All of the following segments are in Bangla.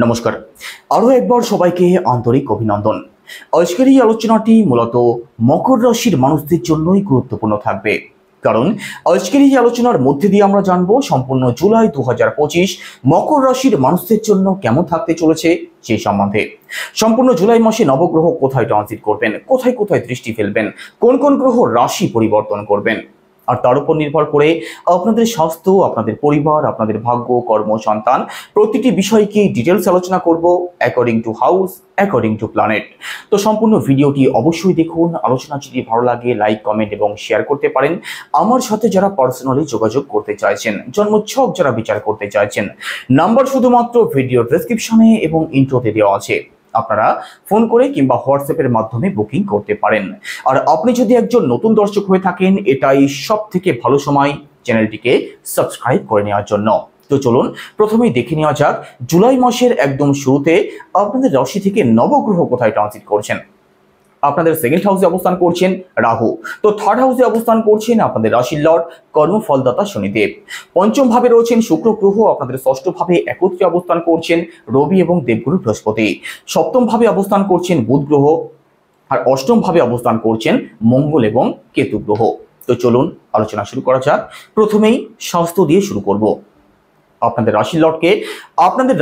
নমস্কার, আরও একবার সবাইকে আন্তরিক অভিনন্দন। আজকের এই আলোচনাটি মূলত মকর রাশির মানুষদের জন্যই গুরুত্বপূর্ণ থাকবে, কারণ আজকের এই আলোচনার মধ্যে দিয়ে আমরা জানবো সম্পূর্ণ জুলাই 2025 মকর রাশির মানুষদের জন্য কেমন থাকতে চলেছে সেই সম্বন্ধে। সম্পূর্ণ জুলাই মাসে নবগ্রহ কোথায় ট্রানজিট করবেন, কোথায় কোথায় দৃষ্টি ফেলবেন, কোন কোন গ্রহ রাশি পরিবর্তন করবেন, আর তার উপর নির্ভর করে আপনাদের স্বাস্থ্য, আপনাদের পরিবার, আপনাদের ভাগ্য, কর্ম, সন্তান প্রতিটি বিষয়কে ডিটেলস আলোচনা করব according to house, according to planet. তো সম্পূর্ণ ভিডিওটি অবশ্যই দেখুন। আলোচনা যদি ভালো লাগে লাইক, কমেন্ট এবং শেয়ার করতে পারেন। আমার সাথে যারা পার্সোনালি যোগাযোগ করতে চাইছেন, জন্মছক যারা বিচার করতে চাইছেন, নাম্বার শুধুমাত্র ভিডিও ডেসক্রিপশনে এবং ইন্ট্রোতে দেওয়া আছে। আপনারা ফোন করে কিংবা হোয়াটসঅ্যাপের মাধ্যমে বুকিং করতে পারেন। আর আপনি যদি একজন নতুন দর্শক হয়ে থাকেন, এটাই সব থেকে ভালো সময় চ্যানেলটিকে সাবস্ক্রাইব করে নেওয়ার জন্য। তো চলুন প্রথমেই দেখে নেওয়া যাক জুলাই মাসের একদম শুরুতে আপনাদের রাশি থেকে নবগ্রহ কোথায় ট্রানজিট করছেন। আপনাদের সেকেন্ড হাউসে অবস্থান করছেন রাহু, তো থার্ড হাউসে অবস্থান করছেন আপনাদের রাশির লর্ড কর্মফলদাতা শনিদেব। পঞ্চম ভাবে রয়েছেন শুক্র গ্রহ, আপনাদের ষষ্ঠ ভাবে একত্রে অবস্থান করছেন রবি এবং দেবগুরু বৃহস্পতি। সপ্তম ভাবে অবস্থান করছেন বুধ গ্রহ, আর অষ্টম ভাবে অবস্থান করছেন মঙ্গল এবং কেতু গ্রহ। তো চলুন আলোচনা শুরু করা যাক। প্রথমেই স্বাস্থ্য দিয়ে শুরু করব। আপনাদের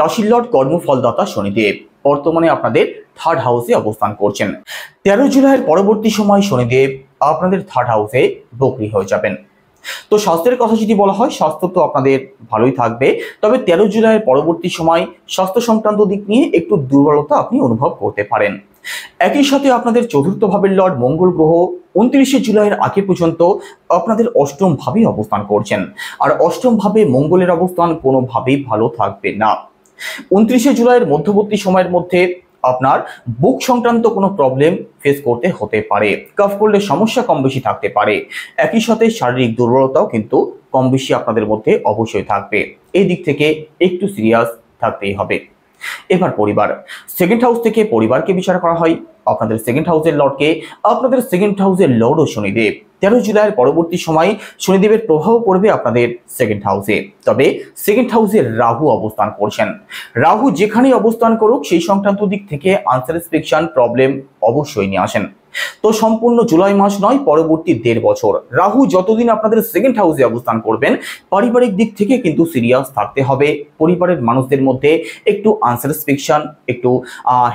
রাশির লর্ড কর্মফলদাতা শনিদেব বর্তমানে আপনাদের থার্ড হাউসে অবস্থান করছেন। 13 জুলাইয়ের পরবর্তী সময় শনিদেব আপনাদের থার্ড হাউসে বকরি হয়ে যাবেন। তো স্বাস্থ্যের কথা যদি বলা হয়, স্বাস্থ্য তো আপনাদের ভালোই থাকবে, তবে 13 জুলাইয়ের পরবর্তী সময় স্বাস্থ্য সংক্রান্ত দিক নিয়ে একটু দুর্বলতা আপনি অনুভব করতে পারেন। একই সাথে আপনাদের চতুর্থ ভাবের লর্ড মঙ্গল গ্রহ 29 জুলাইয়ের আগে পর্যন্ত আপনাদের অষ্টম ভাবে অবস্থান করছেন, আর অষ্টম ভাবে মঙ্গলের অবস্থান কোনোভাবেই ভালো থাকবে না। 29 জুলাইয়ের মধ্যবর্তী সময়ের মধ্যে আপনার বুক সংক্রান্ত কোনো প্রবলেম ফেস করতে হতে পারে, কাফ করলে সমস্যা কম বেশি থাকতে পারে। একই সাথে শারীরিক দুর্বলতাও কিন্তু কম বেশি আপনাদের মধ্যে অবশ্যই থাকবে। এই দিক থেকে একটু সিরিয়াস থাকতেই হবে। এবার পরিবার, সেকেন্ড হাউস থেকে পরিবারকে বিচার করা হয়। আপনাদের সেকেন্ড হাউসের লর্ডও শনিদেব। 13 জুলাইয়ের পরবর্তী সময় শনিদেবের প্রভাব পড়বে আপনাদের সেকেন্ড হাউসে, তবে সেকেন্ড হাউসে রাহু অবস্থান করছেন। রাহু যেখানেই অবস্থান করুক সেই সংক্রান্ত দিক থেকে আনস্যাটিসফ্যাকশন প্রবলেম অবশ্যই নিয়ে আসেন। তো সম্পূর্ণ জুলাই মাস নয়, পরবর্তী 1.5 বছর রাহু যতদিন আপনাদের সেকেন্ড হাউসে অবস্থান করবেন, পারিবারিক দিক থেকে কিন্তু সিরিয়াস থাকতে হবে। পরিবারের মানুষদের মধ্যে একটু আনস্যাটিসফ্যাকশন, একটু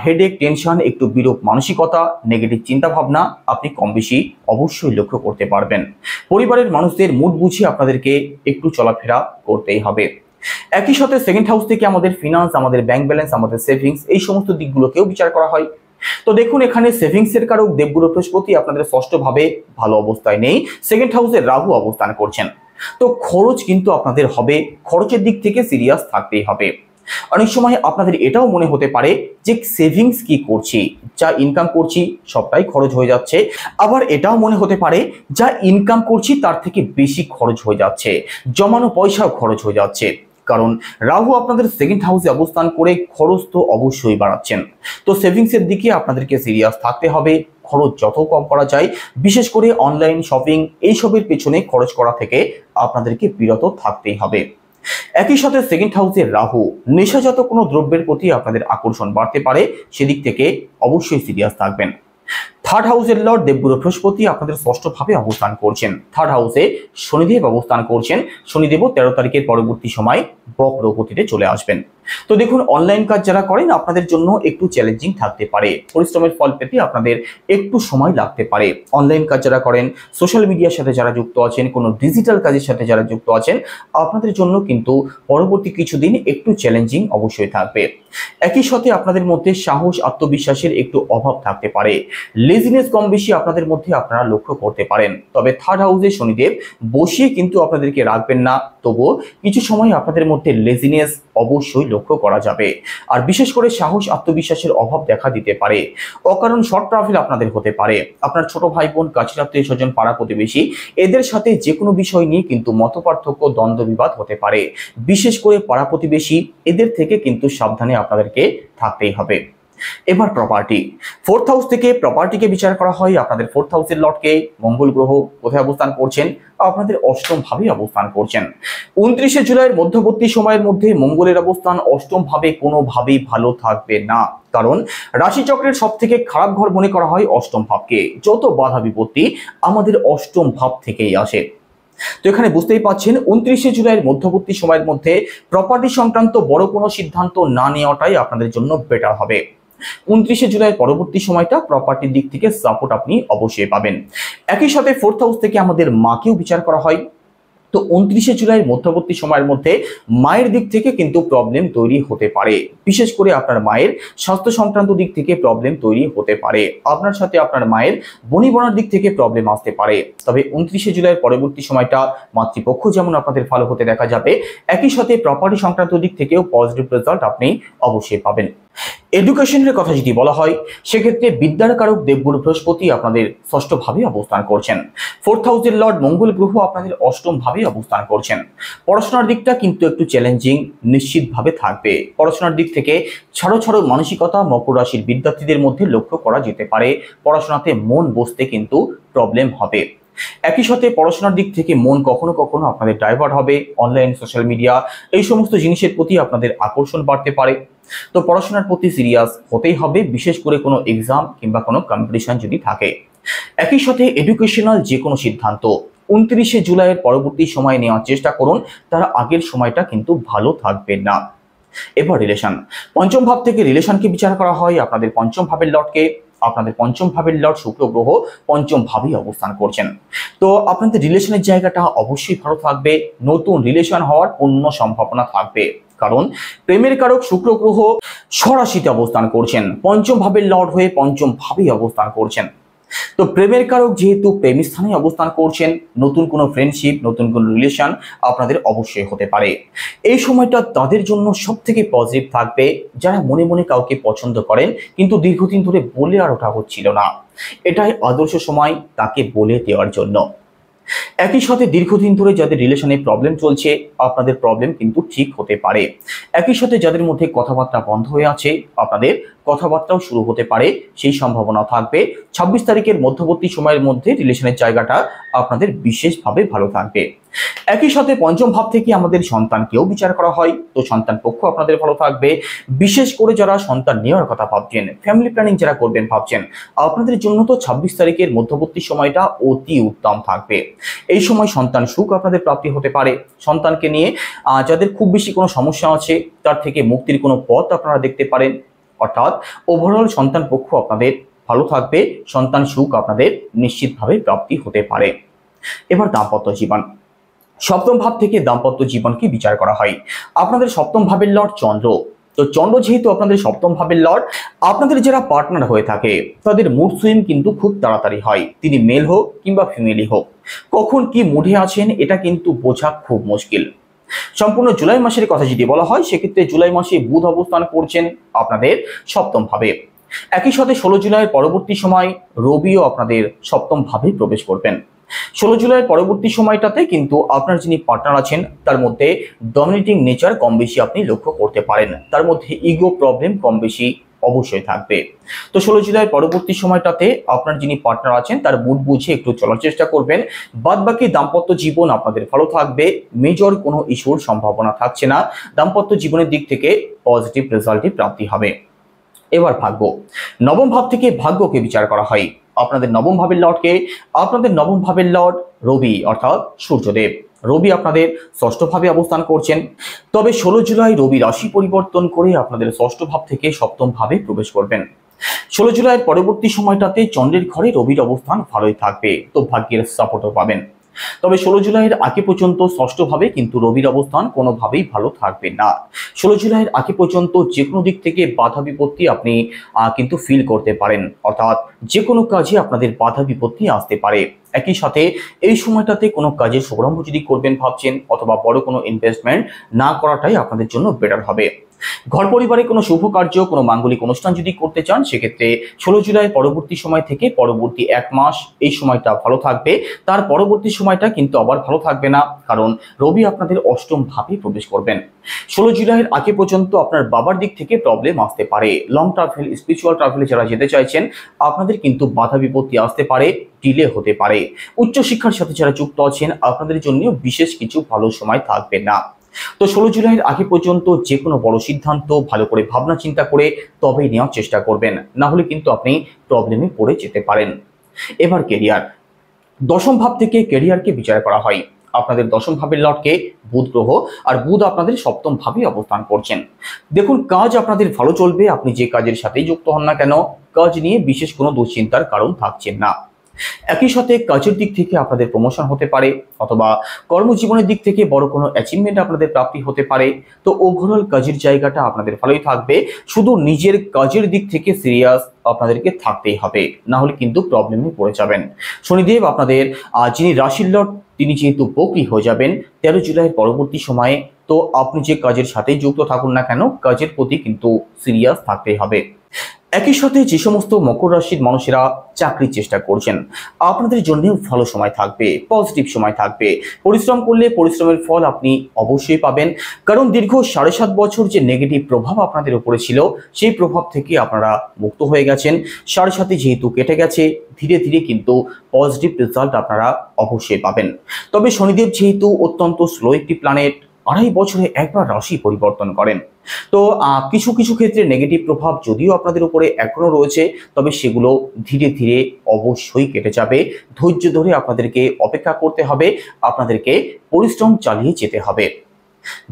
হেডেক, টেনশন, একটু বিরূপ মানসিকতা, নেগেটিভ চিন্তা ভাবনা আপনি কম বেশি অবশ্যই লক্ষ্য করতে পারবেন। পরিবারের মানুষদের মুড বুঝিয়ে আপনাদেরকে একটু চলাফেরা করতেই হবে। একই সাথে সেকেন্ড হাউস থেকে আমাদের ফিনান্স, আমাদের ব্যাংক ব্যালেন্স, আমাদের সেভিংস, এই সমস্ত দিকগুলোকেও বিচার করা হয়। তো দেখুন, এখানে সেভিংস এর কারক দেবগুরু বৃহস্পতি আপনাদের ষষ্ঠ ভাবে ভালো অবস্থায় নেই, সেকেন্ড হাউসে রাহু অবস্থান করছেন। তো খরচ কিন্তু আপনাদের হবে, খরচের দিক থেকে সিরিয়াস থাকতেই হবে। অনেক সময় আপনাদের এটাও মনে হতে পারে যে সেভিংস কি করছি, যা ইনকাম করছি সবটাই খরচ হয়ে যাচ্ছে। আবার এটাও মনে হতে পারে যা ইনকাম করছি তার থেকে বেশি খরচ হয়ে যাচ্ছে, জমানো পয়সাও খরচ হয়ে যাচ্ছে। কারণ রাহু আপনাদের সেকেন্ড হাউসে অবস্থান করে খরচ তো অবশ্যই বাড়াচ্ছেন। তো সেভিংসের দিকে আপনাদেরকে সিরিয়াস থাকতে হবে। খরচ যত কম করা যায়, বিশেষ করে অনলাইন শপিং এইসবের পেছনে খরচ করা থেকে আপনাদেরকে বিরত থাকতেই হবে। একই সাথে সেকেন্ড হাউসে রাহু নেশাজাত কোনো দ্রব্যের প্রতি আপনাদের আকর্ষণ বাড়তে পারে, সেদিক থেকে অবশ্যই সিরিয়াস থাকবেন। থার্ড হাউসের লর্ড দেবগুরু বৃহস্পতি আপনাদের ষষ্ঠ ভাবে অবস্থান করছেন। থার্ড হাউসে শনিদেব অবস্থান করছেন। শনিদেবও 13 তারিখের পরবর্তী সময় বক্র গতিতে চলে আসবেন। তো দেখুন, অনলাইন কাজ যারা করেন আপনাদের জন্য একটু চ্যালেঞ্জিং থাকতে পারে, পরিশ্রমের ফল পেতে আপনাদের একটু সময় লাগতে পারে। অনলাইন কাজ যারা করেন, সোশ্যাল মিডিয়ার সাথে যারা যুক্ত আছেন, কোনো ডিজিটাল কাজের সাথে যারা যুক্ত আছেন, আপনাদের জন্য কিন্তু পরবর্তী কিছুদিন একটু চ্যালেঞ্জিং অবশ্যই থাকবে। একই সাথে আপনাদের মধ্যে সাহস, আত্মবিশ্বাসের একটু অভাব থাকতে পারে, লেজিনেস কম বেশি আপনাদের মধ্যে আপনারা লক্ষ্য করতে পারেন। তবে থার্ড হাউসে শনিদেব বসিয়ে কিন্তু আপনাদেরকে রাখবেন না, তবুও কিছু সময় আপনাদের মধ্যে লেজিনেস অবশ্যই লক্ষ্য করা যাবে। আর বিশেষ করে সাহস, আত্মবিশ্বাসের অভাব দেখা দিতে পারে। অকারণ শর্ট ট্রাভেল আপনাদের হতে পারে। আপনার ছোট ভাই বোন, কাছের আত্মীয় স্বজন, পাড়া প্রতিবেশী, এদের সাথে যে কোনো বিষয় নিয়ে কিন্তু মতপার্থক্য, দ্বন্দ্ব বিবাদ হতে পারে। বিশেষ করে পাড়া প্রতিবেশী, এদের থেকে কিন্তু সাবধানে আপনাদেরকে থাকতেই হবে। এবার প্রপার্টি, ফোর্থ হাউস থেকে প্রপার্টিকে বিচার করা হয়। আপনাদের ফোর্থ হাউসের লর্ডকে মঙ্গল গ্রহ কোথায় অবস্থান করছেন? আপনাদের অষ্টম ভাবে অবস্থান করছেন। 29শে জুলাইয়ের মধ্যবর্তী সময়ের মধ্যে মঙ্গলের অবস্থান অষ্টম ভাবে কোনোভাবেই ভালো থাকবে না, কারণ রাশিচক্রের সব থেকে খারাপ ঘর মনে করা হয় অষ্টম ভাবকে। যত বাধা বিপত্তি আমাদের অষ্টম ভাব থেকেই আসে। তো এখানে বুঝতেই পাচ্ছেন 29শে জুলাইয়ের মধ্যবর্তী সময়ের মধ্যে প্রপার্টি সংক্রান্ত বড় কোনো সিদ্ধান্ত না নেওয়াটাই আপনাদের জন্য বেটার হবে। 29শে জুলাইয়ের পরবর্তী সময়টা প্রপার্টির দিক থেকে সাপোর্ট আপনি অবশ্যই পাবেন। একই সাথে ফোর্থ হাউস থেকে আমাদের মাকেও বিচার করা হয়। তো 29শে জুলাইয়ের মধ্যবর্তী সময়ের মধ্যে মায়ের দিক থেকে কিন্তু প্রবলেম তৈরি হতে পারে। বিশেষ করে আপনার মায়ের স্বাস্থ্য সংক্রান্ত দিক থেকে প্রবলেম তৈরি হতে পারে। আপনার সাথে আপনার মায়ের বনিবনার দিক থেকে প্রবলেম আসতে পারে। তবে 29শে জুলাইয়ের পরবর্তী সময়টা মাতৃপক্ষ যেমন আপনাদের ভালো হতে দেখা যাবে, একই সাথে প্রপার্টি সংক্রান্ত দিক থেকেও পজিটিভ রেজাল্ট আপনি অবশ্যই পাবেন। এডুকেশনের কথা যদি বলা হয়, সেক্ষেত্রে বিদ্যার কারক দেবগুরু বৃহস্পতি আপনাদের ষষ্ঠ ভাবে অবস্থান করছেন। ফোর্থ হাউসের লর্ড মঙ্গল গ্রহ আপনাদের অষ্টম ভাবে অবস্থান করছেন। পড়াশোনার দিকটা কিন্তু একটু চ্যালেঞ্জিং নিশ্চিতভাবে থাকবে। পড়াশোনার দিক থেকে ছাড়ো ছাড়ো মানসিকতা মকর রাশির বিদ্যার্থীদের মধ্যে লক্ষ্য করা যেতে পারে। পড়াশোনাতে মন বসতে কিন্তু প্রবলেম হবে। একই সাথে পড়াশোনার দিক থেকে মন কখনো কখনো আপনাদের ডাইভার্ট হবে। অনলাইন সোশ্যাল মিডিয়া এই সমস্ত জিনিসের প্রতি আপনাদের আকর্ষণ বাড়তে পারে। তো পড়াশোনার প্রতি সিরিয়াস হতেই হবে, বিশেষ করে কোনো এক্সাম কিংবা কোনো কম্পিটিশন যদি থাকে। একই সাথে এডুকেশনাল যে কোনো সিদ্ধান্ত 29শে জুলাইয়ের পরবর্তী সময়ে নেওয়ার চেষ্টা করুন, তার আগের সময়টা কিন্তু ভালো থাকবে না। এবার রিলেশন, পঞ্চম ভাব থেকে রিলেশনকে বিচার করা হয়। আপনাদের পঞ্চম ভাবের লর্ডকে, আপনাদের পঞ্চম ভাবের লর্ড শুক্র গ্রহ পঞ্চম ভাবেই অবস্থান করছেন। তো আপনাদের রিলেশনের জায়গাটা অবশ্যই ভালো থাকবে। নতুন রিলেশন হওয়ার পূর্ণ সম্ভাবনা থাকবে, কারণ প্রেমের কারক শুক্র গ্রহ স্বরাশিতে অবস্থান করছেন। পঞ্চম ভাবের লর্ড হয়ে পঞ্চম ভাবেই অবস্থান করছেন। তো প্রেমের কারক যেহেতু প্রেম স্থানে অবস্থান করছেন, নতুন কোনো ফ্রেন্ডশিপ নতুন কোনো রিলেশন আপনাদের অবশ্যই হতে পারে। এই সময়টা তাদের জন্য সব থেকে পজিটিভ থাকবে যারা মনে মনে কাউকে পছন্দ করেন, কিন্তু দীর্ঘদিন ধরে বলে আর ওঠা হচ্ছিল না। এটাই আদর্শ সময় তাকে বলে দেওয়ার জন্য। একই সাথে দীর্ঘদিন ধরে যাদের রিলেশনে প্রবলেম চলছে, আপনাদের প্রবলেম কিন্তু ঠিক হতে পারে। একই সাথে যাদের মধ্যে কথাবার্তা বন্ধ হয়ে আছে, আপনাদের কথাবার্তাও শুরু হতে পারে, সেই সম্ভাবনা থাকবে। 26 তারিখের মধ্যবর্তী সময়ের মধ্যে রিলেশনের জায়গাটা আপনাদের বিশেষভাবে ভালো থাকবে। একই সাথে পঞ্চম ভাব থেকে আমাদের সন্তানকেও বিচার করা হয়। তো সন্তান পক্ষ আপনাদের ভালো থাকবে। বিশেষ করে যারা সন্তান নেওয়ার কথা ভাবছেন, ফ্যামিলি প্ল্যানিং যারা করবেন ভাবছেন, আপনাদের জন্য তো 26 তারিখের মধ্যবর্তী সময়টা অতি উত্তম থাকবে। এই সময় সন্তান সুখ আপনাদের প্রাপ্তি হতে পারে। সন্তানকে নিয়ে যাদের খুব বেশি কোনো সমস্যা আছে, তার থেকে মুক্তির কোনো পথ আপনারা দেখতে পারেন। অর্থাৎ ওভারঅল সন্তান পক্ষ আপনাদের ভালো থাকবে, সন্তান সুখ আপনাদের নিশ্চিতভাবে প্রাপ্তি হতে পারে। এবার দাম্পত্য জীবন, সপ্তম ভাব থেকে দাম্পত্য জীবনকে বিচার করা হয়। আপনাদের সপ্তম ভাবের লর্ড চন্দ্র। তো চন্দ্র যেহেতু আপনাদের সপ্তম ভাবের লর্ড, আপনাদের যারা পার্টনার হয়ে থাকে তাদের মুড সুইং কিন্তু খুব তাড়াতাড়ি হয়। তিনি মেল হোক কিংবা ফিমেলই হোক, কখন কি মুডে আছেন এটা কিন্তু বোঝা খুব মুশকিল। সম্পূর্ণ জুলাই মাসের কথা যদি বলা হয়, সেক্ষেত্রে জুলাই মাসে বুধ অবস্থান করছেন আপনাদের সপ্তম ভাবে। একই সাথে 16 জুলাইয়ের পরবর্তী সময় রবিও আপনাদের সপ্তম ভাবে প্রবেশ করবেন। 16 জুলাইয়ের পরবর্তী সময়টাতে কিন্তু আপনার যিনি পার্টনার আছেন তার মধ্যে ডমিনেটিং নেচার কম বেশি আপনি লক্ষ্য করতে পারেন। তার মধ্যে ইগো প্রবলেম কম বেশি অবশ্যই থাকবে। তো 16 জুলাইয়ের পরবর্তী সময়টাতে আপনার যিনি পার্টনার আছেন তার মুড বুঝে একটু চলার চেষ্টা করবেন। বাদবাকি দাম্পত্য জীবন আপনাদের ভালো থাকবে। মেজর কোনো ইস্যুর সম্ভাবনা থাকছে না। দাম্পত্য জীবনের দিক থেকে পজিটিভ রেজাল্টই প্রাপ্তি হবে। এবার ভাগ্য, নবম ভাব থেকে ভাগ্যকে বিচার করা হয়। আপনাদের নবম ভাবের লর্ডকে, আপনাদের নবম ভাবের লর্ড রবি অর্থাৎ সূর্যদেব। রবি আপনাদের ষষ্ঠ ভাবে অবস্থান করছেন। তবে 16 জুলাই রবি রাশি পরিবর্তন করে আপনাদের ষষ্ঠ ভাব থেকে সপ্তম ভাবে প্রবেশ করবেন। 16 জুলাইয়ের পরবর্তী সময়টাতে চন্দ্রের ঘরে রবির অবস্থান ভালোই থাকবে, তো ভাগ্যের সাপোর্টও পাবেন। তবে 16 জুলাইয়ের আগে পর্যন্ত ষষ্ঠ ভাবে কিন্তু রবির অবস্থান কোনোভাবেই ভালো থাকবে না। 16 জুলাইয়ের আগে পর্যন্ত যে কোনো দিক থেকে বাধা বিপত্তি আপনি কিন্তু ফিল করতে পারেন। অর্থাৎ যে কোনো কাজে আপনাদের বাধা বিপত্তি আসতে পারে। একই সাথে এই সময়টাতে কোনো কাজের শুভারম্ভ যদি করবেন ভাবছেন, অথবা বড় কোনো ইনভেস্টমেন্ট না করাটাই আপনাদের জন্য বেটার হবে। ঘর পরিবারে কোনো শুভ কার্য, কোনো মাঙ্গলিক অনুষ্ঠান যদি করতে চান, সেক্ষেত্রে 16 জুলাই পরবর্তী সময় থেকে পরবর্তী 1 মাস এই সময়টা ভালো থাকবে। তার পরবর্তী সময়টা কিন্তু আবার ভালো থাকবে না, কারণ রবি আপনাদের অষ্টম ভাবে প্রবেশ করবেন। 16 জুলাইয়ের আগে পর্যন্ত আপনার বাবার দিক থেকে প্রবলেম আসতে পারে। লং ট্রাভেল, স্পিরিচুয়াল ট্রাভেলে যারা যেতে চাইছেন, আপনাদের কিন্তু বাধা বিপত্তি আসতে পারে, ডিলে হতে পারে। উচ্চশিক্ষার সাথে যারা যুক্ত আছেন, আপনাদের জন্য বিশেষ কিছু ভালো সময় থাকবে না। তো 16 জুলাইয়ের আগে পর্যন্ত যে কোনো বড় সিদ্ধান্ত ভালো করে ভাবনা চিন্তা করে তবেই নেওয়ার চেষ্টা করবেন, না হলে কিন্তু আপনি প্রবলেমে পড়ে যেতে পারেন। এবার কেরিয়ার। দশম ভাব থেকে কেরিয়ারকে বিচার করা হয়। আপনাদের দশম ভাবের লর্ডকে বুধ গ্রহ, আর বুধ আপনাদের সপ্তম ভাবে অবস্থান করছেন। দেখুন, কাজ আপনাদের ভালো চলবে। আপনি যে কাজের সাথেই যুক্ত হন না কেন, কাজ নিয়ে বিশেষ কোনো দুশ্চিন্তার কারণ থাকছেন না। একই সাথে কাজের দিক থেকে আপনাদের প্রমোশন হতে পারে, অথবা কর্মজীবনের দিক থেকে বড় কোনো অ্যাচিভমেন্ট আপনাদের প্রাপ্তি হতে পারে। তো ওভারঅল কাজের জায়গাটা আপনাদের ভালোই থাকবে। শুধু নিজের কাজের দিক থেকে সিরিয়াস আপনাদেরকে থাকতেই হবে, না হলে কিন্তু প্রবলেমে পড়ে যাবেন। শনিদেব আপনাদের যিনি রাশির লর্ড, তিনি যেহেতু বকরি হয়ে যাবেন 13 জুলাইয়ের পরবর্তী সময়ে, তো আপনি যে কাজের সাথেই যুক্ত থাকুন না কেন, কাজের প্রতি কিন্তু সিরিয়াস থাকতেই হবে। একই সাথে যে সমস্ত মকর রাশির মানুষেরা চাকরির চেষ্টা করছেন, আপনাদের জন্যও ভালো সময় থাকবে, পজিটিভ সময় থাকবে। পরিশ্রম করলে পরিশ্রমের ফল আপনি অবশ্যই পাবেন, কারণ দীর্ঘ 7.5 বছর যে নেগেটিভ প্রভাব আপনাদের উপরে ছিল, সেই প্রভাব থেকে আপনারা মুক্ত হয়ে গেছেন। 7.5 যেহেতু কেটে গেছে, ধীরে ধীরে কিন্তু পজিটিভ রেজাল্ট আপনারা অবশ্যই পাবেন। তবে শনিদেব যেহেতু অত্যন্ত স্লো একটি প্ল্যানেট, 2.5 বছরে একবার রাশি পরিবর্তন করেন। তো কিছু কিছু ক্ষেত্রে নেগেটিভ প্রভাব যদিও আপনাদের উপরে এখনো রয়েছে, তবে সেগুলো ধীরে ধীরে অবশ্যই কেটে যাবে। ধৈর্য ধরে আপনাদেরকে অপেক্ষা করতে হবে, আপনাদেরকে পরিশ্রম চালিয়ে যেতে হবে।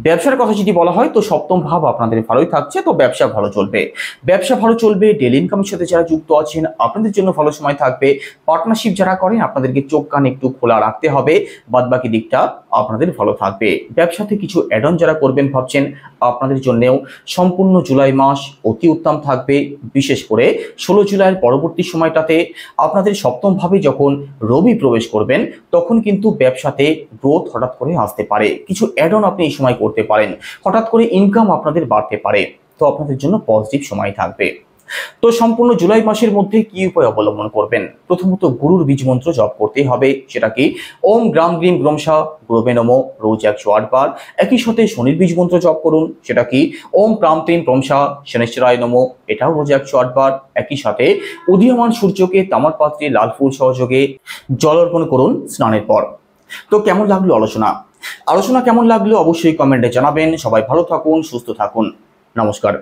ব্যবসার কথা যদি বলা হয়, তো সপ্তম ভাব আপনাদের ভালোই থাকছে, তো ব্যবসা ভালো চলবে। ব্যবসা ভালো চলবে। ডেলি ইনকামের সাথে যারা যুক্ত আছেন, আপনাদের জন্য ভালো সময় থাকবে। পার্টনারশিপ যারা করেন, আপনাদেরকে চোখ কান একটু খোলা রাখতে হবে, বাদবাকি দিকটা আপনাদের ভালো থাকবে। ব্যবসাতে কিছু অ্যাড অন যারা করবেন ভাবছেন, আপনাদের জন্যও সম্পূর্ণ জুলাই মাস অতি উত্তম থাকবে। বিশেষ করে 16 জুলাইয়ের পরবর্তী সময়টাতে আপনাদের সপ্তম ভাবে যখন রবি প্রবেশ করবেন, তখন কিন্তু ব্যবসাতে গ্রোথ হঠাৎ করে আসতে পারে। কিছু অ্যাড অন আপনি এই সময় করতে পারেন, হঠাৎ করে ইনকাম আপনাদের বাড়তে পারে। তো আপনাদের জন্য পজিটিভ সময় থাকবে। তো সম্পূর্ণ জুলাই মাসের মধ্যে কি উপায় অবলম্বন করবেন? প্রথমত গুরুর বীজ মন্ত্র জপ করতেই হবে, সেটা কি ওম গ্রাম গ্রিম গ্রমশা গুরুবে নমঃ, রোজ 108 বার। একই সাথে শনির বীজ মন্ত্র জপ করুন, সেটা কি ওম প্রাম ত্রিম প্রমশা শনিশ্চরায় নমঃ, এটাও রোজ 108 বার। একই সাথে উদীয়মান সূর্যকে তামার পাত্রে লাল ফুল সহযোগে জল অর্পণ করুন স্নানের পর। তো কেমন লাগলো আলোচনা কেমন লাগলো অবশ্যই কমেন্টে জানাবেন। সবাই ভালো থাকুন, সুস্থ থাকুন। নমস্কার।